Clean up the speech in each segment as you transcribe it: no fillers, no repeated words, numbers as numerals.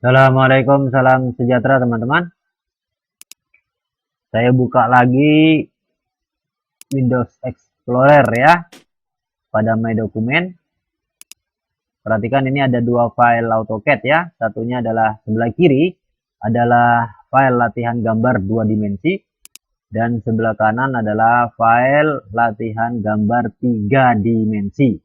Assalamualaikum, salam sejahtera teman-teman. Saya buka lagi Windows Explorer ya pada My Dokumen. Perhatikan ini ada dua file AutoCAD ya. Satunya adalah sebelah kiri adalah file latihan gambar 2 dimensi dan sebelah kanan adalah file latihan gambar 3 dimensi.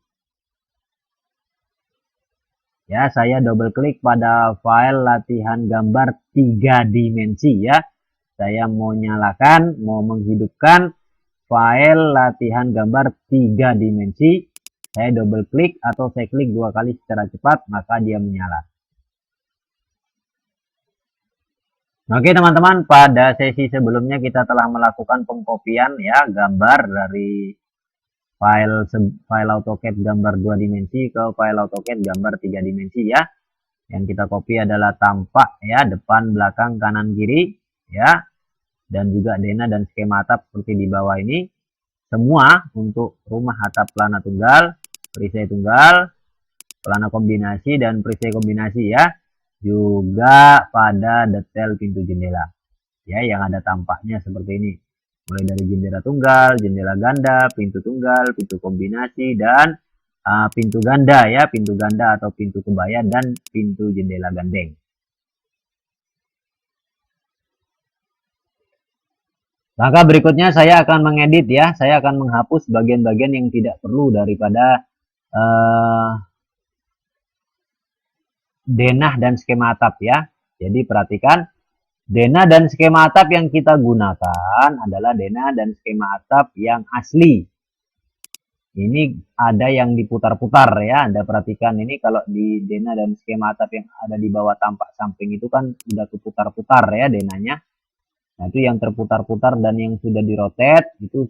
Ya, saya double klik pada file latihan gambar 3 dimensi ya. Saya mau nyalakan, mau menghidupkan file latihan gambar 3 dimensi. Saya double klik atau saya klik 2 kali secara cepat, maka dia menyala. Oke teman-teman, pada sesi sebelumnya kita telah melakukan pengkopian ya gambar dari file AutoCAD gambar 2 dimensi ke file AutoCAD gambar 3 dimensi ya. Yang kita copy adalah tampak ya, depan, belakang, kanan, kiri ya. Dan juga denah dan skema atap seperti di bawah ini. Semua untuk rumah atap pelana tunggal, perisai tunggal, pelana kombinasi dan perisai kombinasi ya. Juga pada detail pintu jendela ya, yang ada tampaknya seperti ini. Mulai dari jendela tunggal, jendela ganda, pintu tunggal, pintu kombinasi, dan pintu ganda ya, pintu ganda atau pintu kebaya dan pintu jendela gandeng. Maka berikutnya saya akan mengedit ya, saya akan menghapus bagian-bagian yang tidak perlu daripada denah dan skema atap ya. Jadi perhatikan, denah dan skema atap yang kita gunakan adalah denah dan skema atap yang asli. Ini ada yang diputar-putar ya, Anda perhatikan ini kalau di denah dan skema atap yang ada di bawah tampak samping itu kan sudah terputar-putar ya denahnya. Nah itu yang terputar-putar dan yang sudah dirotate itu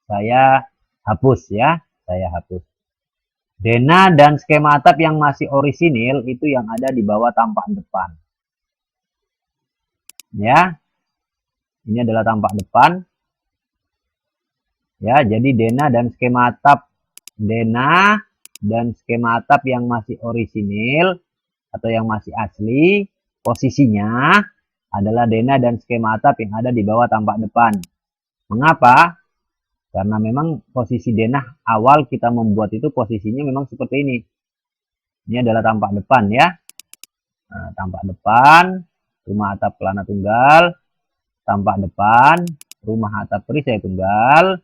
saya hapus ya, saya hapus. Denah dan skema atap yang masih orisinil itu yang ada di bawah tampak depan. Ya, ini adalah tampak depan. Ya, jadi denah dan skema atap, denah dan skema atap yang masih orisinil atau yang masih asli, posisinya adalah denah dan skema atap yang ada di bawah tampak depan. Mengapa? Karena memang posisi denah awal kita membuat itu posisinya memang seperti ini. Ini adalah tampak depan ya. Nah, tampak depan, rumah atap pelana tunggal, tampak depan, rumah atap perisai tunggal,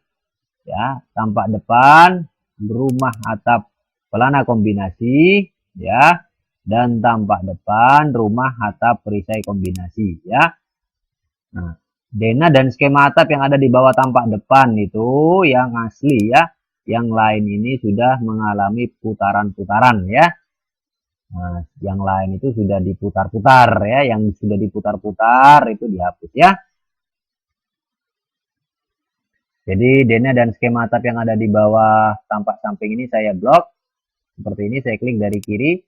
ya, tampak depan, rumah atap pelana kombinasi, ya, dan tampak depan, rumah atap perisai kombinasi, ya. Nah, denah dan skema atap yang ada di bawah tampak depan itu yang asli ya, yang lain ini sudah mengalami putaran-putaran ya. Nah, yang lain itu sudah diputar-putar ya, yang sudah diputar-putar itu dihapus ya. Jadi denah dan skema atap yang ada di bawah tampak samping ini saya blok. Seperti ini saya klik dari kiri.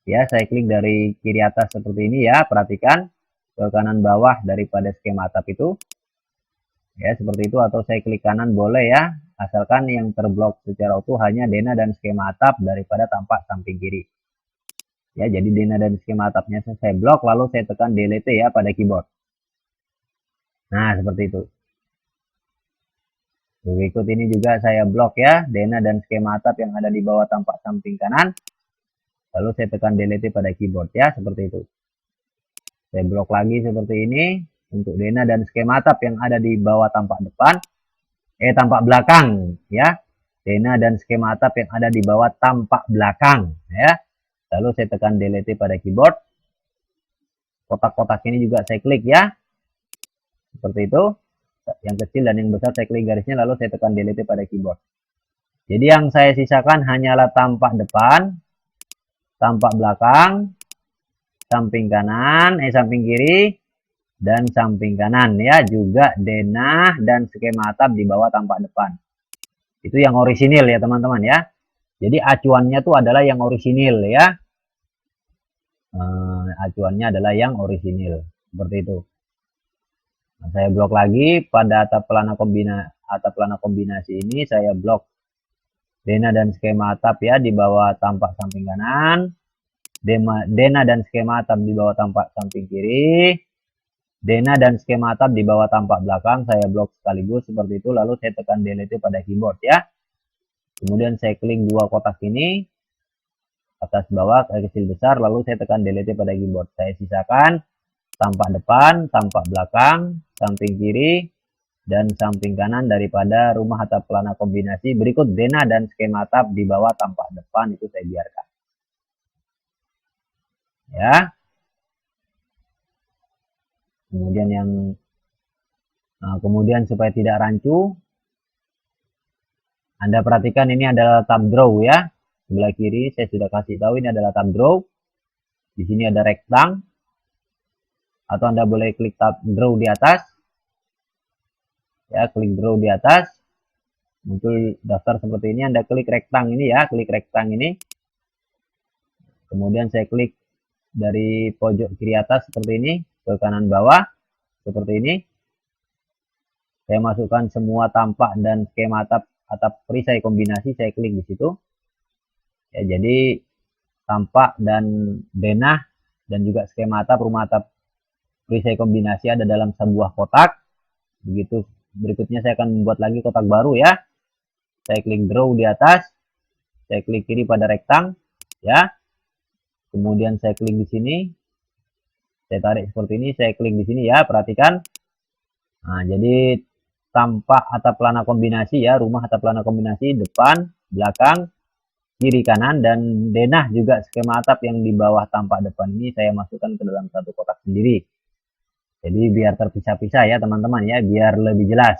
Ya, saya klik dari kiri atas seperti ini ya, perhatikan ke kanan bawah daripada skema atap itu. Ya, seperti itu atau saya klik kanan boleh ya, asalkan yang terblok secara utuh hanya denah dan skema atap daripada tampak samping kiri. Ya, jadi denah dan skema atapnya saya blok lalu saya tekan delete ya pada keyboard. Nah, seperti itu. Berikut ini juga saya blok ya, denah dan skema atap yang ada di bawah tampak samping kanan. Lalu saya tekan delete pada keyboard ya, seperti itu. Saya blok lagi seperti ini untuk denah dan skema atap yang ada di bawah tampak depan, tampak belakang ya. Denah dan skema atap yang ada di bawah tampak belakang ya. Lalu saya tekan delete pada keyboard. Kotak-kotak ini juga saya klik ya. Seperti itu. Yang kecil dan yang besar saya klik garisnya lalu saya tekan delete pada keyboard. Jadi yang saya sisakan hanyalah tampak depan, tampak belakang, samping kanan, samping kiri, dan samping kanan ya. Juga denah dan skema atap di bawah tampak depan. Itu yang orisinil ya teman-teman ya. Jadi acuannya tuh adalah yang orisinil ya. Acuannya adalah yang orisinil. Seperti itu. Nah, saya blok lagi pada atap pelana kombinasi ini saya blok denah dan skema atap ya di bawah tampak samping kanan, denah dan skema atap di bawah tampak samping kiri, denah dan skema atap di bawah tampak belakang, saya blok sekaligus seperti itu, lalu saya tekan delete pada keyboard ya. Kemudian saya klik dua kotak ini, atas bawah, kecil besar, lalu saya tekan delete pada keyboard. Saya sisakan tampak depan, tampak belakang, samping kiri, dan samping kanan daripada rumah atap pelana kombinasi. Berikut denah dan skema atap di bawah tampak depan, itu saya biarkan. Ya. Kemudian supaya tidak rancu, Anda perhatikan ini adalah tab draw ya. Sebelah kiri saya sudah kasih tahu ini adalah tab draw. Di sini ada rektang. Atau Anda boleh klik tab draw di atas. Ya, klik draw di atas. Muncul daftar seperti ini, Anda klik rektang ini ya, klik rektang ini. Kemudian saya klik dari pojok kiri atas seperti ini ke kanan bawah seperti ini. Saya masukkan semua tampak dan skema atap perisai kombinasi, saya klik di situ. Ya, jadi tampak dan denah dan juga skema atap rumah atap perisai kombinasi ada dalam sebuah kotak. Begitu berikutnya saya akan membuat lagi kotak baru ya. Saya klik draw di atas, saya klik kiri pada rektang ya. Kemudian saya klik di sini. Saya tarik seperti ini, saya klik di sini ya, perhatikan. Nah, jadi tampak atap pelana kombinasi ya, rumah atap pelana kombinasi depan, belakang, kiri kanan, dan denah juga skema atap yang di bawah tampak depan ini saya masukkan ke dalam satu kotak sendiri. Jadi biar terpisah-pisah ya teman-teman ya, biar lebih jelas.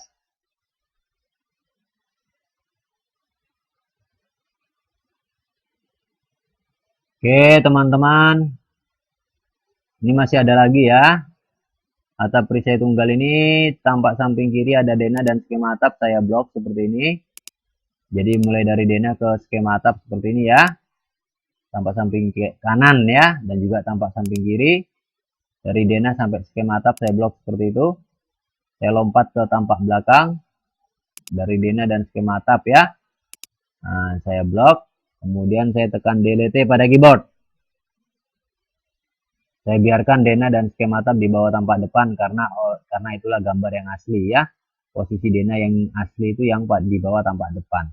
Oke teman-teman, ini masih ada lagi ya. Atap perisai tunggal ini tampak samping kiri ada denah dan skema atap, saya blok seperti ini. Jadi mulai dari denah ke skema atap seperti ini ya. Tampak samping kanan ya, dan juga tampak samping kiri. Dari denah sampai skema atap saya blok seperti itu. Saya lompat ke tampak belakang. Dari denah dan skema atap ya. Nah, saya blok. Kemudian saya tekan delete pada keyboard. Saya biarkan denah dan skema atap di bawah tampak depan karena itulah gambar yang asli ya. Posisi denah yang asli itu yang di bawah tampak depan.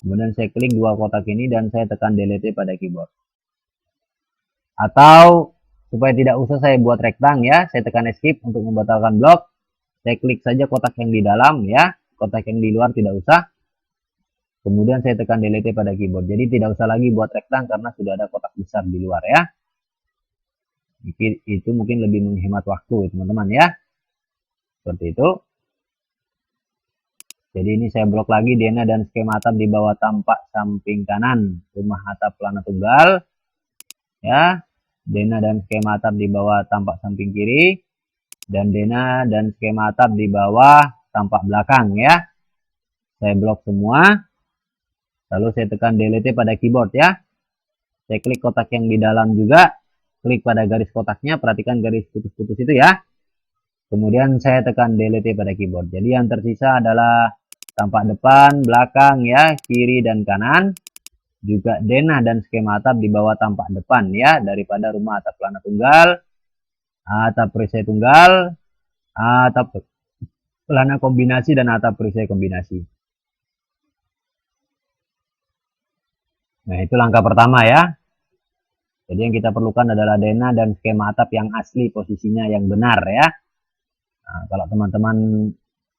Kemudian saya klik dua kotak ini dan saya tekan delete pada keyboard. Atau supaya tidak usah saya buat rektang ya, saya tekan escape untuk membatalkan blok. Saya klik saja kotak yang di dalam ya, kotak yang di luar tidak usah. Kemudian saya tekan delete pada keyboard. Jadi tidak usah lagi buat rektang karena sudah ada kotak besar di luar ya. Itu mungkin lebih menghemat waktu teman-teman ya. Seperti itu. Jadi ini saya blok lagi denah dan skema atap di bawah tampak samping kanan rumah atap pelana tunggal. Ya. Denah dan skema atap di bawah tampak samping kiri. Dan denah dan skema atap di bawah tampak belakang ya. Saya blok semua. Lalu saya tekan delete pada keyboard ya. Saya klik kotak yang di dalam juga. Klik pada garis kotaknya, perhatikan garis putus-putus itu ya. Kemudian saya tekan delete pada keyboard. Jadi yang tersisa adalah tampak depan, belakang ya, kiri dan kanan. Juga denah dan skema atap di bawah tampak depan ya, daripada rumah atap pelana tunggal, atap perisai tunggal, atap pelana kombinasi dan atap perisai kombinasi. Nah, itu langkah pertama ya. Jadi yang kita perlukan adalah denah dan skema atap yang asli, posisinya yang benar ya. Nah, kalau teman-teman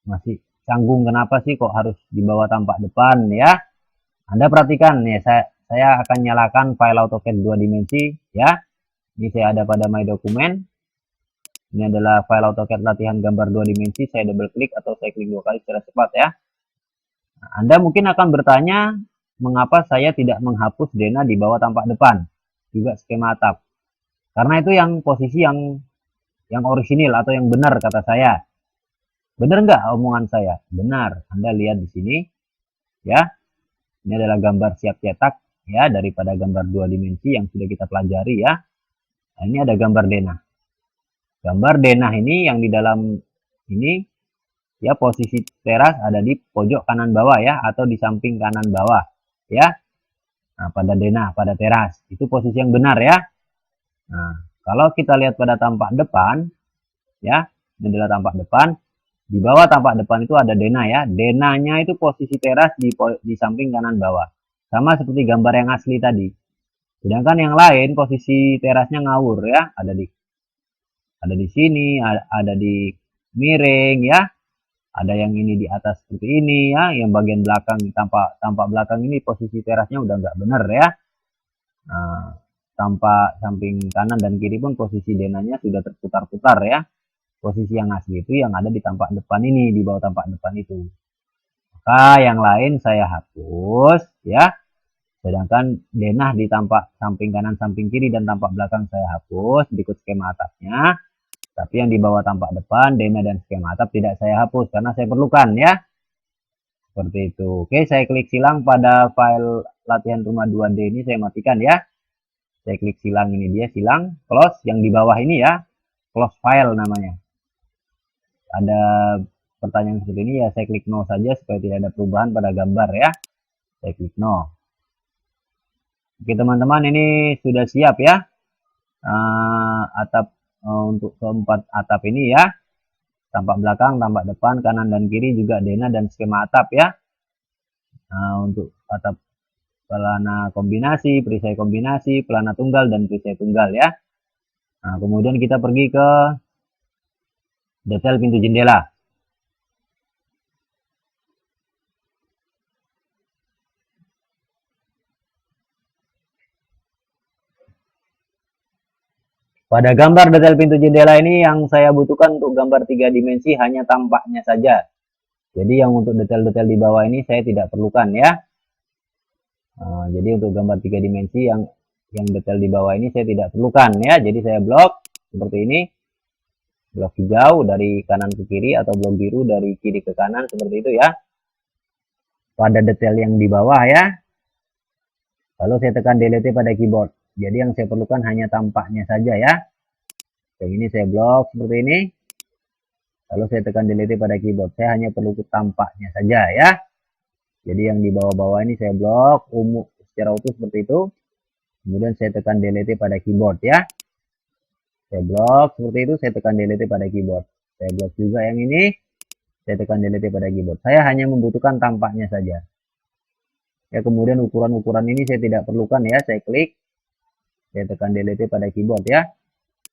masih canggung kenapa sih kok harus di bawah tampak depan ya. Anda perhatikan nih, saya akan nyalakan file AutoCAD 2 dimensi ya. Ini saya ada pada My Document. Ini adalah file AutoCAD latihan gambar 2 dimensi. Saya double klik atau saya klik 2 kali secara cepat ya. Nah, Anda mungkin akan bertanya, mengapa saya tidak menghapus denah di bawah tampak depan? Juga skema atap. Karena itu yang posisi yang orisinil atau yang benar kata saya. Benar nggak omongan saya? Benar. Anda lihat di sini ya. Ini adalah gambar siap cetak ya, daripada gambar 2 dimensi yang sudah kita pelajari ya. Nah, ini ada gambar denah. Gambar denah ini yang di dalam ini ya, posisi teras ada di pojok kanan bawah ya, atau di samping kanan bawah ya. Nah, pada denah, pada teras. Itu posisi yang benar ya. Nah, kalau kita lihat pada tampak depan, ya, ini adalah tampak depan. Di bawah tampak depan itu ada denah ya. Denahnya itu posisi teras di samping kanan bawah. Sama seperti gambar yang asli tadi. Sedangkan yang lain posisi terasnya ngawur ya. Ada di sini, ada di miring ya. Ada yang ini di atas seperti ini ya, yang bagian belakang tampak belakang ini posisi terasnya udah nggak benar ya. Nah, tampak samping kanan dan kiri pun posisi denahnya sudah terputar-putar ya. Posisi yang asli itu yang ada di tampak depan ini, di bawah tampak depan itu. Maka yang lain saya hapus ya. Sedangkan denah di tampak samping kanan, samping kiri dan tampak belakang saya hapus berikut skema atapnya. Tapi yang di bawah tampak depan, denah dan skema atap tidak saya hapus karena saya perlukan ya. Seperti itu. Oke, saya klik silang pada file latihan rumah 2D ini, saya matikan ya. Saya klik silang, ini dia silang, close. Yang di bawah ini ya, close file namanya. Ada pertanyaan seperti ini ya, saya klik no saja supaya tidak ada perubahan pada gambar ya. Saya klik no. Oke teman-teman, ini sudah siap ya. Atap untuk keempat atap ini ya. Tampak belakang, tampak depan, kanan dan kiri juga denah dan skema atap ya. Untuk atap pelana kombinasi, perisai kombinasi, pelana tunggal dan perisai tunggal ya. Nah, kemudian kita pergi ke detail pintu jendela. Pada gambar detail pintu jendela ini yang saya butuhkan untuk gambar 3 dimensi hanya tampaknya saja. Jadi yang untuk detail-detail di bawah ini saya tidak perlukan ya. Jadi untuk gambar 3 dimensi yang detail di bawah ini saya tidak perlukan ya. Jadi saya blok seperti ini. Blok hijau dari kanan ke kiri atau blok biru dari kiri ke kanan seperti itu ya. Pada detail yang di bawah ya. Lalu saya tekan delete pada keyboard. Jadi yang saya perlukan hanya tampaknya saja ya. Yang ini saya blok seperti ini. Lalu saya tekan delete pada keyboard. Saya hanya perlu tampaknya saja ya. Jadi yang di bawah-bawah ini saya blok secara utuh seperti itu. Kemudian saya tekan delete pada keyboard ya. Saya blok seperti itu, saya tekan delete pada keyboard. Saya blok juga yang ini. Saya tekan delete pada keyboard. Saya hanya membutuhkan tampaknya saja. Ya, kemudian ukuran-ukuran ini saya tidak perlukan ya. Saya klik. Saya tekan delete pada keyboard ya.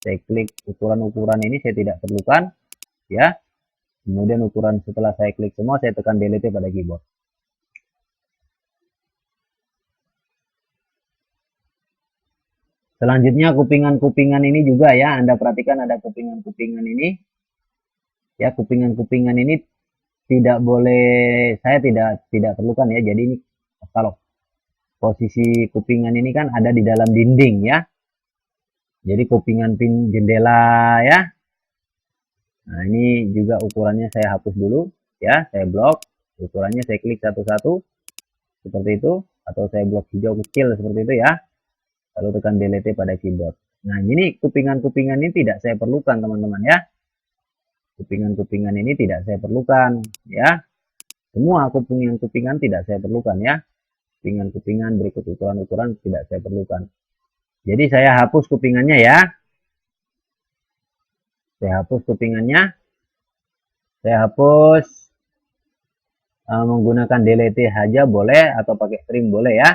Saya klik ukuran-ukuran ini saya tidak perlukan ya. Kemudian ukuran setelah saya klik semua saya tekan delete pada keyboard. Selanjutnya kupingan-kupingan ini juga ya. Anda perhatikan ada kupingan-kupingan ini. Ya, kupingan-kupingan ini tidak boleh, saya tidak perlukan ya. Jadi ini kalau posisi kupingan ini kan ada di dalam dinding ya. Jadi kupingan pin jendela ya. Nah, ini juga ukurannya saya hapus dulu ya. Saya blok. Ukurannya saya klik satu-satu seperti itu. Atau saya blok hijau kecil seperti itu ya. Lalu tekan delete pada keyboard. Nah, ini kupingan-kupingan ini tidak saya perlukan teman-teman ya. Kupingan-kupingan ini tidak saya perlukan ya. Semua kupingan-kupingan tidak saya perlukan ya. Kupingan-kupingan berikut ukuran-ukuran tidak saya perlukan. Jadi saya hapus kupingannya ya. Saya hapus kupingannya. Saya hapus menggunakan delete saja boleh atau pakai trim boleh ya.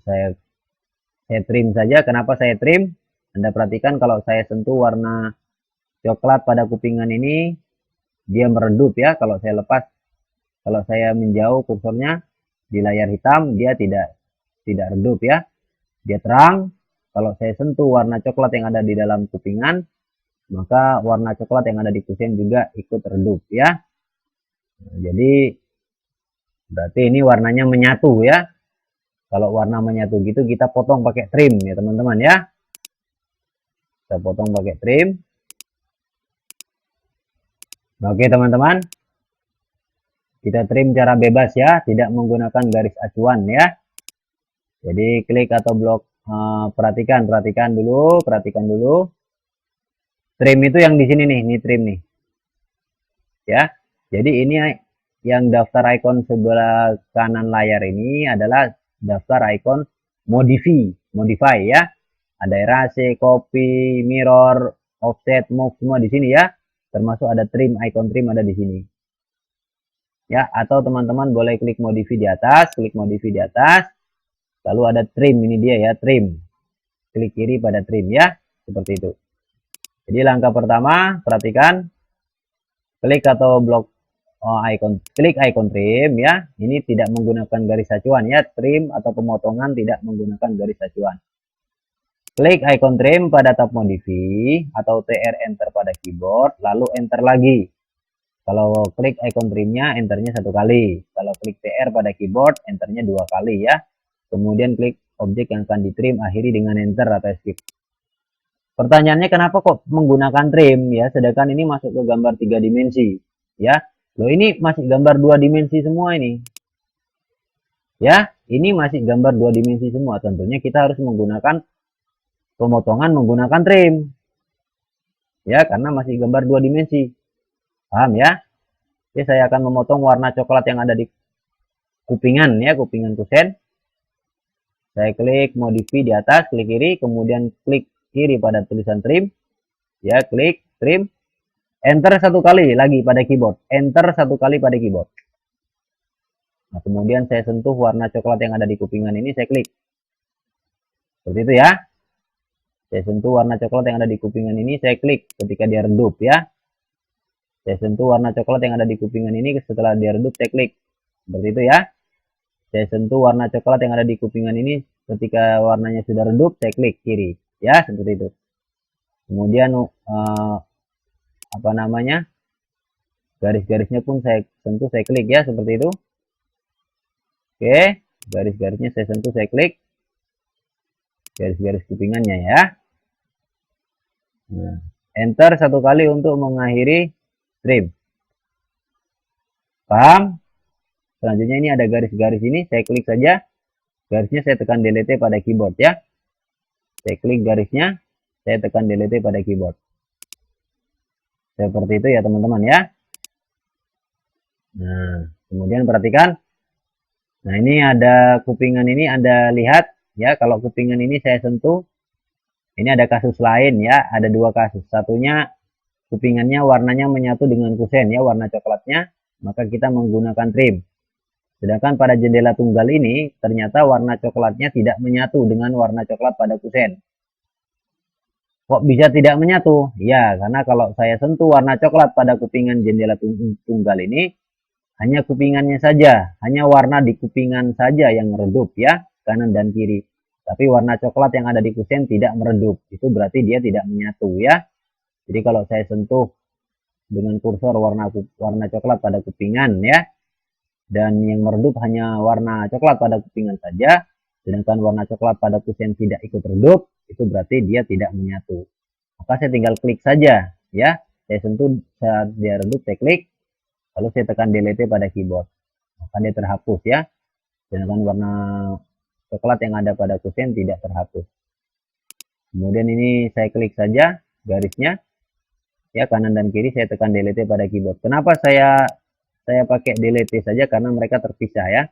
Saya trim saja. Kenapa saya trim? Anda perhatikan kalau saya sentuh warna coklat pada kupingan ini, dia meredup ya. Kalau saya lepas, kalau saya menjauh kursornya di layar hitam, dia tidak redup ya. Dia terang. Kalau saya sentuh warna coklat yang ada di dalam kupingan, maka warna coklat yang ada di kusen juga ikut redup ya. Nah, jadi berarti ini warnanya menyatu ya. Kalau warna menyatu gitu kita potong pakai trim ya teman-teman ya. Kita potong pakai trim. Oke teman-teman. Kita trim cara bebas ya, tidak menggunakan garis acuan ya. Jadi klik atau blok, perhatikan dulu. Trim itu yang di sini nih, ini trim nih. Ya. Jadi ini yang daftar icon sebelah kanan layar ini adalah daftar icon modify ya. Ada erase, copy, mirror, offset, move semua di sini ya. Termasuk ada trim, icon trim ada di sini. Ya, atau teman-teman boleh klik modify di atas, lalu ada trim, ini dia ya, trim. Klik kiri pada trim ya, seperti itu. Jadi langkah pertama, perhatikan, klik atau blok klik icon trim ya. Ini tidak menggunakan garis acuan ya, trim atau pemotongan tidak menggunakan garis acuan. Klik icon trim pada tab modify atau TR enter pada keyboard, lalu enter lagi. Kalau klik icon trimnya, enternya 1 kali. Kalau klik TR pada keyboard, enternya 2 kali ya. Kemudian klik objek yang akan ditrim, akhiri dengan enter atau escape. Pertanyaannya kenapa kok menggunakan trim ya, sedangkan ini masuk ke gambar 3 dimensi ya. Loh, ini masih gambar 2 dimensi semua ini. Ya, ini masih gambar 2 dimensi semua. Tentunya kita harus menggunakan pemotongan menggunakan trim. Ya, karena masih gambar 2 dimensi. Paham ya? Oke, saya akan memotong warna coklat yang ada di kupingan ya, kupingan kusen. Saya klik modify di atas, klik kiri, kemudian klik kiri pada tulisan trim. Ya, klik trim. Enter 1 kali lagi pada keyboard. Enter 1 kali pada keyboard. Nah, kemudian saya sentuh warna coklat yang ada di kupingan ini, saya klik. Seperti itu ya. Saya sentuh warna coklat yang ada di kupingan ini, saya klik ketika dia redup ya. Saya sentuh warna coklat yang ada di kupingan ini, setelah dia redup saya klik. Seperti itu ya. Saya sentuh warna coklat yang ada di kupingan ini, ketika warnanya sudah redup saya klik kiri. Ya, seperti itu. Kemudian garis-garisnya pun saya sentuh, saya klik ya, seperti itu. Oke, garis-garisnya saya sentuh, saya klik. Garis-garis kupingannya ya. Nah, enter 1 kali untuk mengakhiri trim. Paham? Selanjutnya ini ada garis-garis ini, saya klik saja. Garisnya saya tekan delete pada keyboard ya. Saya klik garisnya, saya tekan delete pada keyboard. Seperti itu ya teman-teman ya. Nah, kemudian perhatikan. Nah, ini ada kupingan ini, Anda lihat ya, kalau kupingan ini saya sentuh. Ini ada kasus lain ya, ada 2 kasus. Satunya kupingannya warnanya menyatu dengan kusen ya, warna coklatnya, maka kita menggunakan trim. Sedangkan pada jendela tunggal ini ternyata warna coklatnya tidak menyatu dengan warna coklat pada kusen. Kok bisa tidak menyatu? Ya, karena kalau saya sentuh warna coklat pada kupingan jendela tunggal ini, hanya kupingannya saja, hanya warna di kupingan saja yang meredup ya, kanan dan kiri. Tapi warna coklat yang ada di kusen tidak meredup. Itu berarti dia tidak menyatu ya. Jadi kalau saya sentuh dengan kursor warna coklat pada kupingan ya, dan yang meredup hanya warna coklat pada kupingan saja, sedangkan warna coklat pada kusen tidak ikut redup, itu berarti dia tidak menyatu. Maka saya tinggal klik saja ya, saya sentuh saat dia redup, saya klik, lalu saya tekan delete pada keyboard, maka dia terhapus ya, sedangkan warna coklat yang ada pada kusen tidak terhapus. Kemudian ini saya klik saja garisnya ya, kanan dan kiri, saya tekan delete pada keyboard. Kenapa saya pakai delete saja? Karena mereka terpisah ya,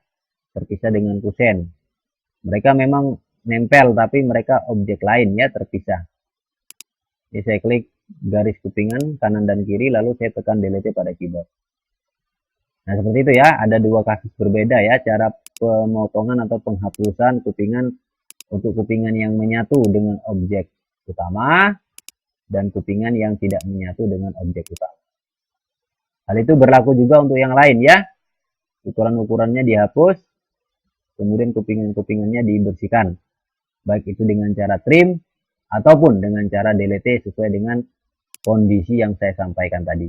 terpisah dengan kusen. Mereka memang nempel tapi mereka objek lain ya, terpisah. Jadi saya klik garis kupingan kanan dan kiri, lalu saya tekan delete pada keyboard. Nah, seperti itu ya, ada 2 kasus berbeda ya, cara pemotongan atau penghapusan kupingan untuk kupingan yang menyatu dengan objek utama dan kupingan yang tidak menyatu dengan objek utama. Hal itu berlaku juga untuk yang lain ya. Ukuran-ukurannya dihapus, kemudian kupingan-kupingannya dibersihkan. Baik itu dengan cara trim ataupun dengan cara delete sesuai dengan kondisi yang saya sampaikan tadi.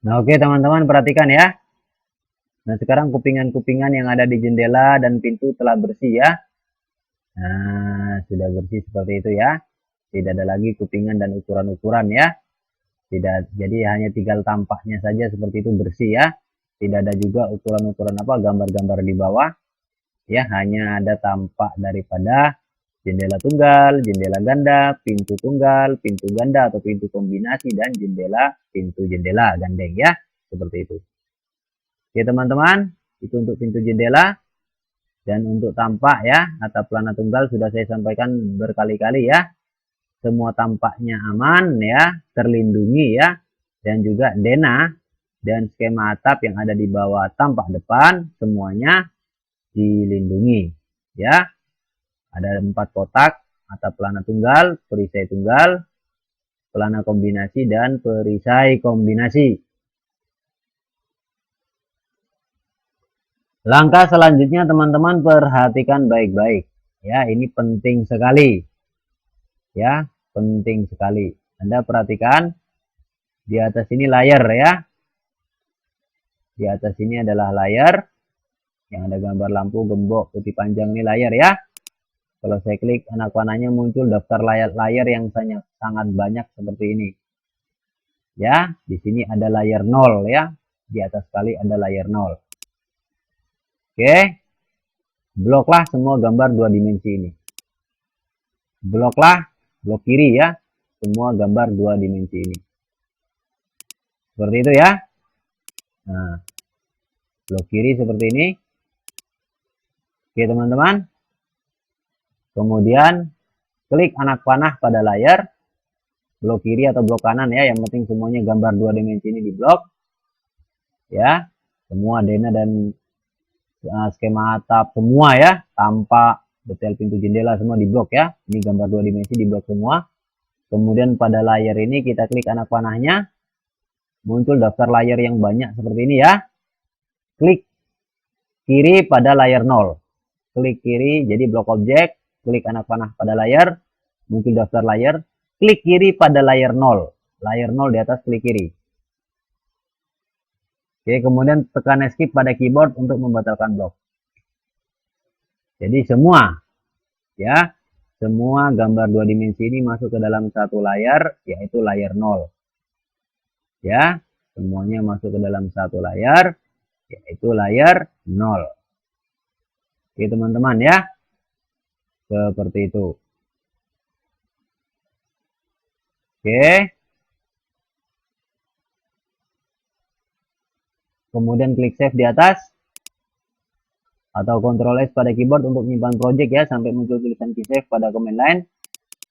Nah, oke teman-teman, perhatikan ya. Nah, sekarang kupingan-kupingan yang ada di jendela dan pintu telah bersih ya. Nah, sudah bersih seperti itu ya. Tidak ada lagi kupingan dan ukuran-ukuran ya. Tidak, jadi hanya tinggal tampaknya saja seperti itu, bersih ya. Tidak ada juga ukuran-ukuran gambar-gambar di bawah. Ya, hanya ada tampak daripada jendela tunggal, jendela ganda, pintu tunggal, pintu ganda atau pintu kombinasi, dan pintu jendela gandeng ya, seperti itu. Oke teman-teman, itu untuk pintu jendela. Dan untuk tampak ya, atap pelana tunggal sudah saya sampaikan berkali-kali ya. Semua tampaknya aman ya, terlindungi ya. Dan juga denah dan skema atap yang ada di bawah tampak depan semuanya dilindungi ya. Ada 4 kotak, atap pelana tunggal, perisai tunggal, pelana kombinasi dan perisai kombinasi. Langkah selanjutnya teman-teman perhatikan baik-baik ya, ini penting sekali ya, penting sekali. Anda perhatikan di atas ini layar ya, di atas ini adalah layar yang ada gambar lampu gembok putih panjang, ini layar ya. Kalau saya klik anak panahnya muncul daftar layar yang sangat banyak seperti ini ya. Di sini ada layar 0 ya, di atas sekali ada layar 0. Oke, bloklah semua gambar 2 dimensi ini. Bloklah, blok kiri ya, semua gambar 2 dimensi ini. Seperti itu ya. Nah, blok kiri seperti ini. Oke teman-teman. Kemudian klik anak panah pada layar. Blok kiri atau blok kanan ya, yang penting semuanya gambar 2 dimensi ini di blok. Ya, semua denah dan skema atap semua ya, tanpa detail pintu jendela semua di blok ya. Ini gambar 2 dimensi di blok semua. Kemudian pada layar ini kita klik anak panahnya, muncul daftar layar yang banyak seperti ini ya. Klik kiri pada layar 0. Klik kiri jadi blok objek, klik anak panah pada layar, muncul daftar layar, klik kiri pada layar 0. Layar 0 di atas klik kiri. Oke, kemudian tekan escape pada keyboard untuk membatalkan blok. Jadi semua ya, semua gambar 2 dimensi ini masuk ke dalam satu layar, yaitu layar 0. Ya, semuanya masuk ke dalam satu layar, yaitu layar 0. Oke teman-teman ya, seperti itu. Oke, kemudian klik save di atas atau Ctrl S pada keyboard untuk menyimpan project ya, sampai muncul tulisan key save pada command line.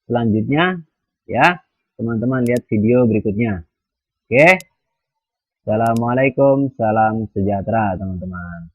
Selanjutnya ya, teman-teman lihat video berikutnya. Oke, assalamualaikum, salam sejahtera teman-teman.